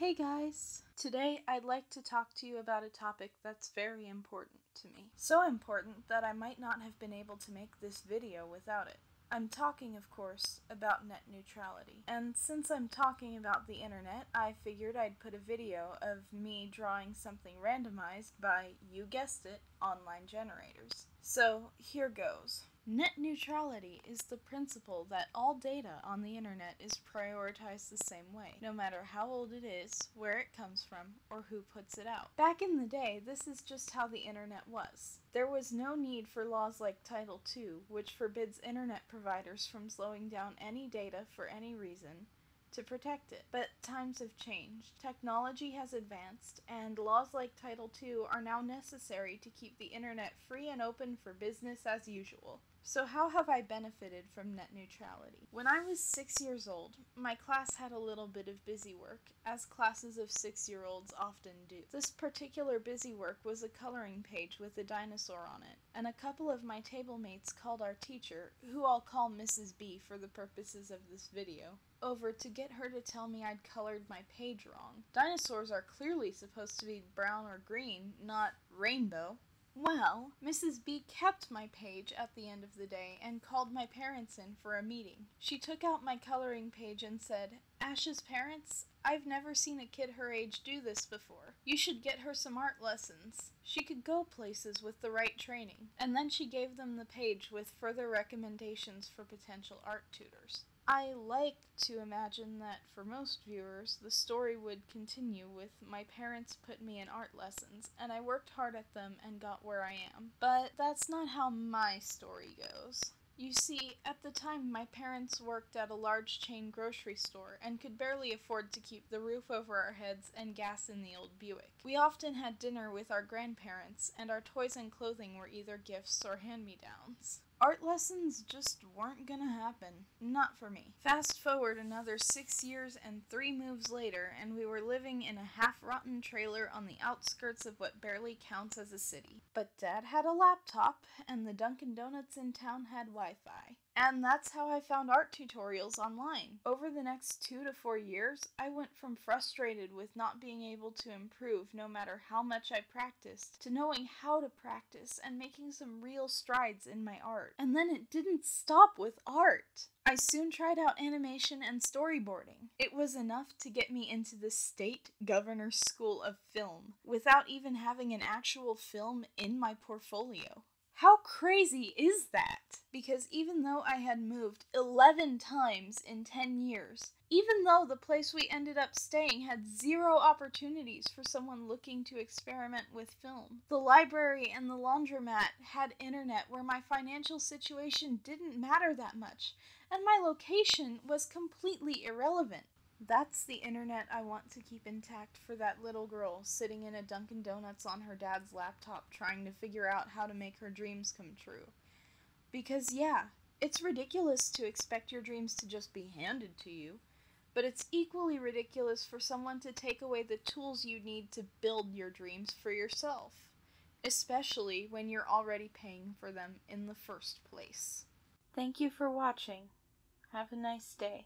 Hey guys! Today I'd like to talk to you about a topic that's very important to me. So important that I might not have been able to make this video without it. I'm talking, of course, about net neutrality. And since I'm talking about the internet, I figured I'd put a video of me drawing something randomized by, you guessed it, online generators. So here goes. Net neutrality is the principle that all data on the internet is prioritized the same way, no matter how old it is, where it comes from, or who puts it out. Back in the day, this is just how the internet was. There was no need for laws like Title II, which forbids internet providers from slowing down any data for any reason, to protect it. But times have changed. Technology has advanced, and laws like Title II are now necessary to keep the internet free and open for business as usual. So how have I benefited from net neutrality? When I was 6 years old, my class had a little bit of busy work, as classes of 6-year-olds often do. This particular busy work was a coloring page with a dinosaur on it, and a couple of my table mates called our teacher, who I'll call Mrs. B for the purposes of this video, over to get her to tell me I'd colored my page wrong. Dinosaurs are clearly supposed to be brown or green, not rainbow. Well, Mrs. B kept my page at the end of the day and called my parents in for a meeting. She took out my coloring page and said, "Ash's parents, I've never seen a kid her age do this before. You should get her some art lessons. She could go places with the right training." And then she gave them the page with further recommendations for potential art tutors. I like to imagine that for most viewers, the story would continue with my parents put me in art lessons, and I worked hard at them and got where I am. But that's not how my story goes. You see, at the time, my parents worked at a large chain grocery store and could barely afford to keep the roof over our heads and gas in the old Buick. We often had dinner with our grandparents, and our toys and clothing were either gifts or hand-me-downs. Art lessons just weren't gonna happen. Not for me. Fast forward another 6 years and 3 moves later, and we were living in a half-rotten trailer on the outskirts of what barely counts as a city. But Dad had a laptop, and the Dunkin' Donuts in town had Wi-Fi. And that's how I found art tutorials online. Over the next 2 to 4 years, I went from frustrated with not being able to improve no matter how much I practiced, to knowing how to practice and making some real strides in my art. And then it didn't stop with art. I soon tried out animation and storyboarding. It was enough to get me into the State Governor's School of Film, without even having an actual film in my portfolio. How crazy is that? Because even though I had moved 11 times in 10 years, even though the place we ended up staying had 0 opportunities for someone looking to experiment with film, the library and the laundromat had internet where my financial situation didn't matter that much, and my location was completely irrelevant. That's the internet I want to keep intact for that little girl sitting in a Dunkin' Donuts on her dad's laptop trying to figure out how to make her dreams come true. Because yeah, it's ridiculous to expect your dreams to just be handed to you, but it's equally ridiculous for someone to take away the tools you need to build your dreams for yourself, especially when you're already paying for them in the first place. Thank you for watching. Have a nice day.